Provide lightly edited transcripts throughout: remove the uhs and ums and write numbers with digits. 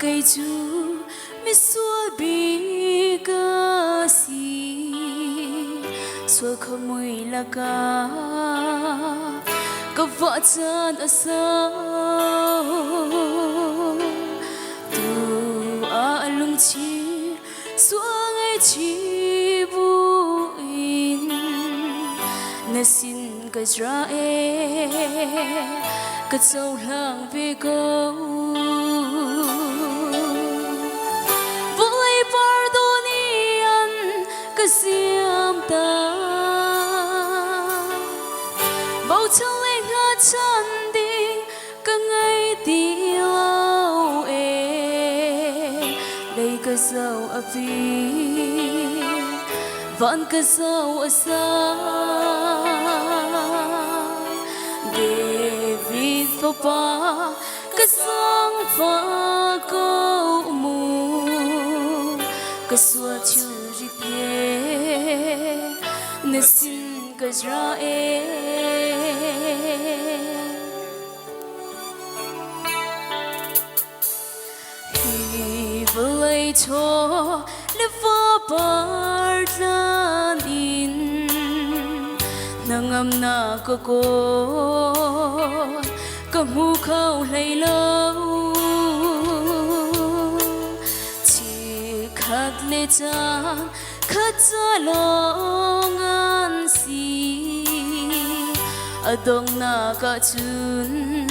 cây chu mi xua bi ca si xua không mùi là ca vợ chân ở sau tu lung chi xua ngay chi buin na xin cái ra cái sâu lang về câu vui pardonian cái xiêm ta bao trong lên ngã chân đi cái ngày đi lâu đây cái dấu ở phía vẫn cái dấu ở xa David Papa cái sáng pha câu mù cái xua chưa đi thế nên xin cái ra hi vơi cho le va par lan in nangam na ko kamu khâu lấy lâu chỉ khát lệ chan khát cha long an si adong na ka chun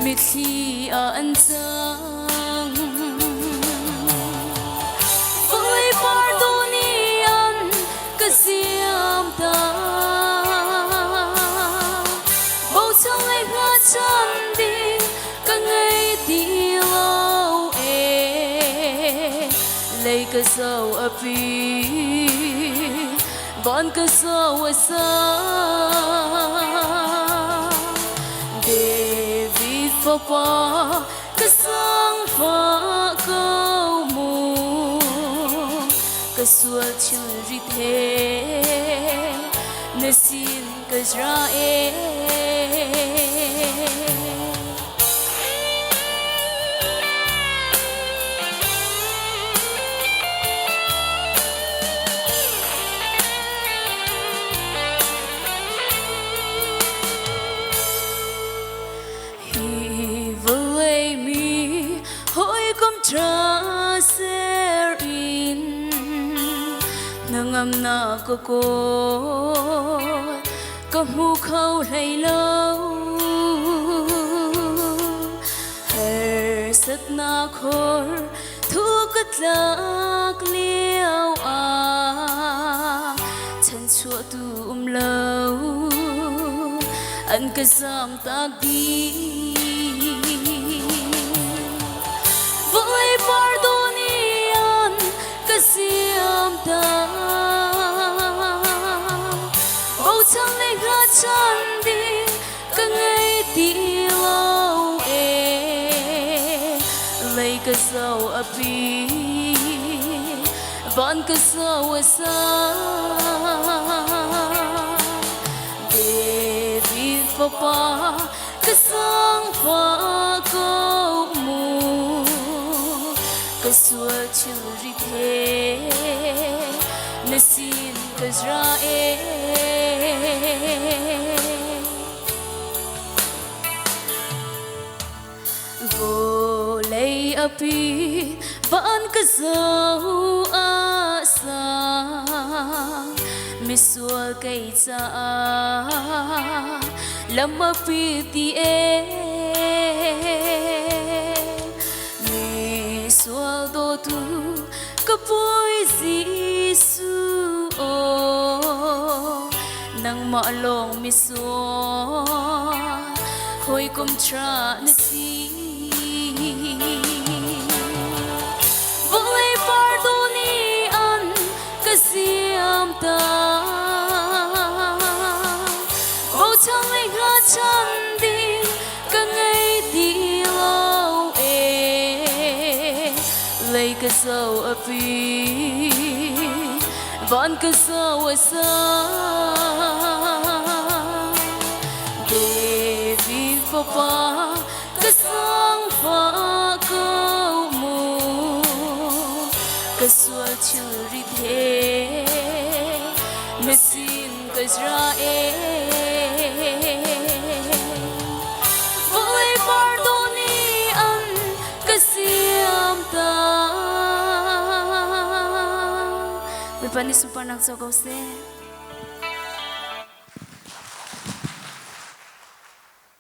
mit khi an chang vui pardonian ka siam ta trong ngày ngã chân đi cả ngày đi lâu lấy cái dấu ở phía bọn cái dấu ở xa David Papa cái sáng pha câu mù cái xua chưa đi thế nên xin cái ra tra ser in nangam na ko kamu khâu lấy lâu her sat na khor thu cất lạc liêu chân chua tu lâu anh cái giam ta đi vui pardonian cái xiêm ta bao trong lên ngã chân đi cái ngày đi lâu lấy cái dấu ở phía vẫn cái dấu ở xa David Papa cái sáng pha câu mù cái xua chưa đi thế nên xin cái ra vô lấy api vẫn cái dấu asa mi xua cây cha làm api ti xua đô tu có vui Giêsu nang ma long mi xua khôi cùng tra nè si vui pardonian cái xiêm ta bao trong ngày ngã chân đi cả ngày đi lâu lấy cái dấu ở phía vẫn cái dấu ở xa David Papa cái sáng pha câu ka sual churi the mesin ka Israel voi pardoni an ka siam ta mi pani supanak so se